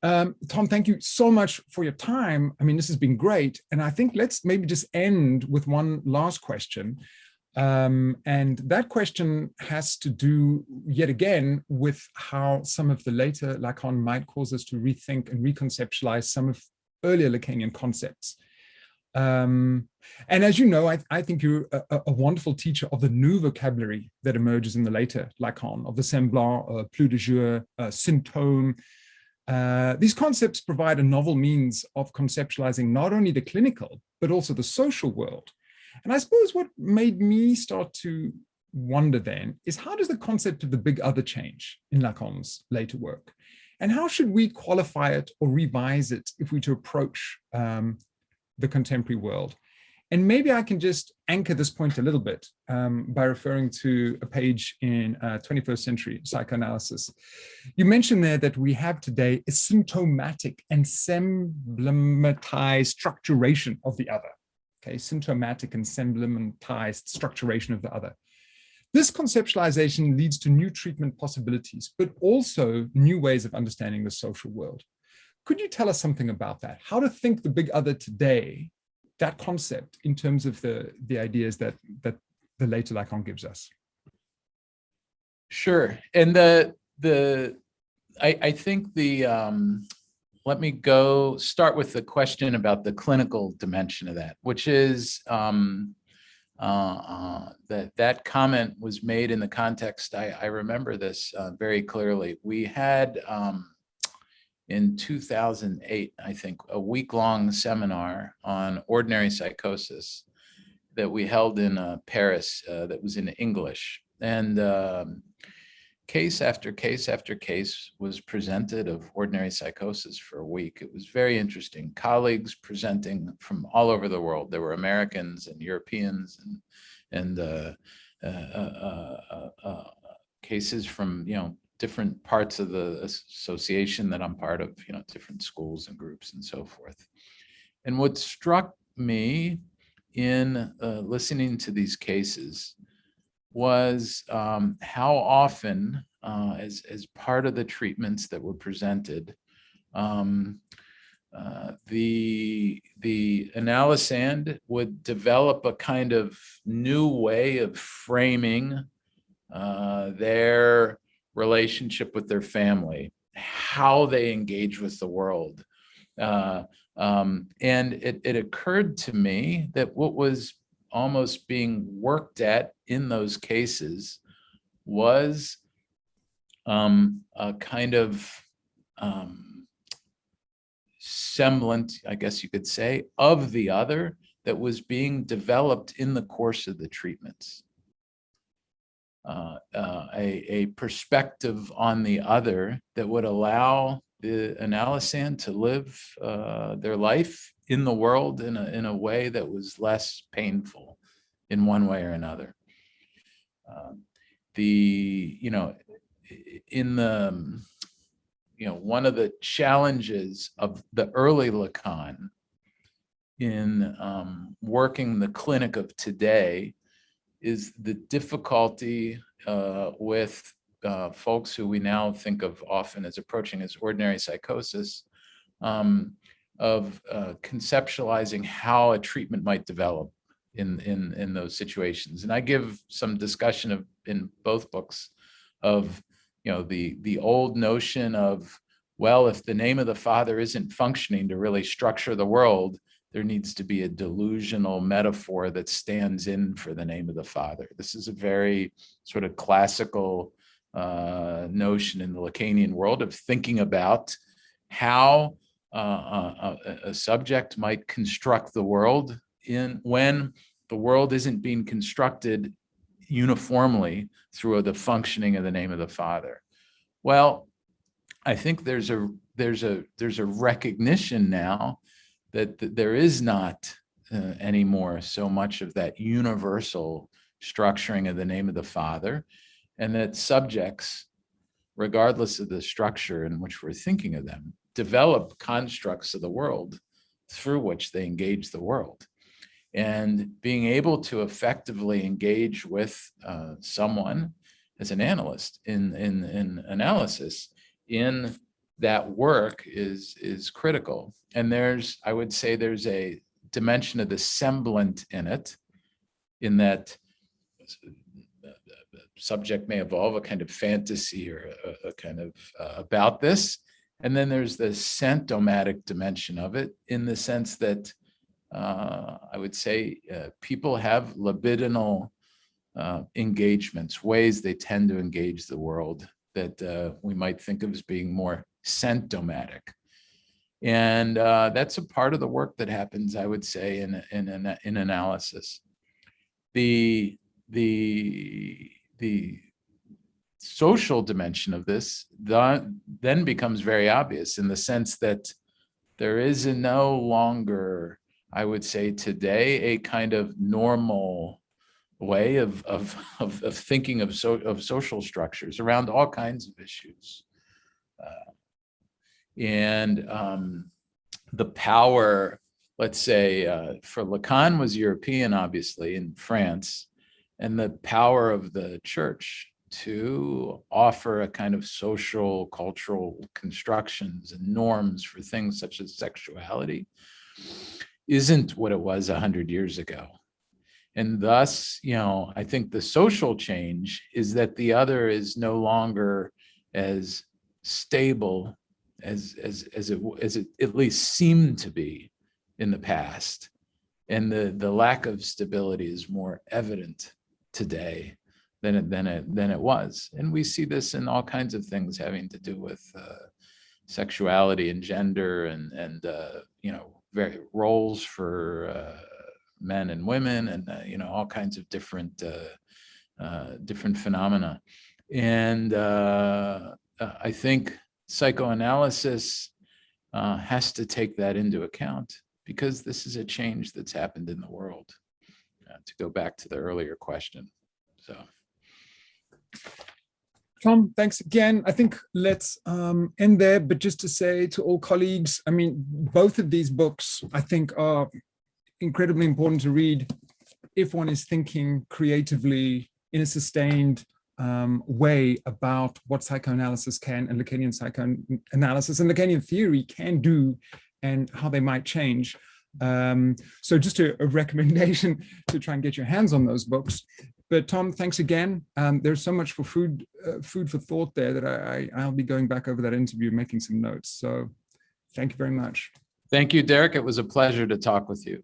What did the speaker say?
Tom, thank you so much for your time. I mean, this has been great. And I think let's maybe just end with one last question. And that question has to do, yet again, with how some of the later Lacan might cause us to rethink and reconceptualize some of earlier Lacanian concepts. And as you know, I think you're a wonderful teacher of the new vocabulary that emerges in the later Lacan, of the semblant, plus-de-jouir, sinthome. These concepts provide a novel means of conceptualizing not only the clinical, but also the social world. And I suppose what made me start to wonder then is, how does the concept of the big other change in Lacan's later work? And how should we qualify it or revise it if we to approach the contemporary world? And maybe I can just anchor this point a little bit by referring to a page in 21st century psychoanalysis. You mentioned there that we have today a symptomatic and semblematized structuration of the other. Okay, symptomatic and semblematized structuration of the other. This conceptualization leads to new treatment possibilities, but also new ways of understanding the social world. Could you tell us something about that? How to think the big other today, that concept, in terms of the ideas that the later Lacan gives us? Sure. And I think let me start with the question about the clinical dimension of that, which is that comment was made in the context, I remember this very clearly. We had in 2008, I think, a week-long seminar on ordinary psychosis that we held in Paris that was in English. And case after case after case was presented of ordinary psychosis for a week. It was very interesting. Colleagues presenting from all over the world. There were Americans and Europeans and cases from, different parts of the association that I'm part of, different schools and groups and so forth. And what struck me in listening to these cases was how often, as part of the treatments that were presented, the analysand would develop a kind of new way of framing their relationship with their family, how they engage with the world. And it occurred to me that what was almost being worked at in those cases was a kind of semblant, I guess you could say, of the other that was being developed in the course of the treatments. A perspective on the other that would allow the analysand to live their life in the world in a way that was less painful in one way or another. One of the challenges of the early Lacan in working the clinic of today is the difficulty with folks who we now think of often as approaching as ordinary psychosis, of conceptualizing how a treatment might develop in those situations. And I give some discussion in both books of the old notion of, well, if the name of the Father isn't functioning to really structure the world, there needs to be a delusional metaphor that stands in for the name of the Father. This is a very sort of classical notion in the Lacanian world of thinking about how a subject might construct the world when the world isn't being constructed uniformly through the functioning of the name of the Father. Well, I think there's a recognition now that there is not anymore so much of that universal structuring of the name of the Father, and that subjects, regardless of the structure in which we're thinking of them, develop constructs of the world through which they engage the world. And being able to effectively engage with someone as an analyst in analysis in that work is critical. And I would say there's a dimension of the semblant in it, in that subject may evolve a kind of fantasy or a kind of about this. And then there's the symptomatic dimension of it, in the sense that I would say people have libidinal engagements, ways they tend to engage the world that we might think of as being more symptomatic. And that's a part of the work that happens, I would say, in analysis. The social dimension of this then becomes very obvious, in the sense that there is no longer, I would say today, a kind of normal way of thinking of social structures around all kinds of issues. And the power, let's say, for Lacan was European, obviously, in France, and the power of the church to offer a kind of social, cultural constructions and norms for things such as sexuality isn't what it was 100 years ago. And thus, I think the social change is that the other is no longer as stable as it at least seemed to be in the past. And the lack of stability is more evident today than it was. And we see this in all kinds of things having to do with sexuality and gender and very roles for men and women, and all kinds of different phenomena. And I think psychoanalysis has to take that into account, because this is a change that's happened in the world, to go back to the earlier question. So, Tom, thanks again. I think let's end there, but just to say to all colleagues, I mean, both of these books, I think, are incredibly important to read if one is thinking creatively in a sustained way about what psychoanalysis can, and Lacanian psychoanalysis and Lacanian theory can do, and how they might change. So just a recommendation to try and get your hands on those books. But Tom, thanks again. There's so much for food for thought there that I'll be going back over that interview, making some notes. So thank you very much. Thank you, Derek. It was a pleasure to talk with you.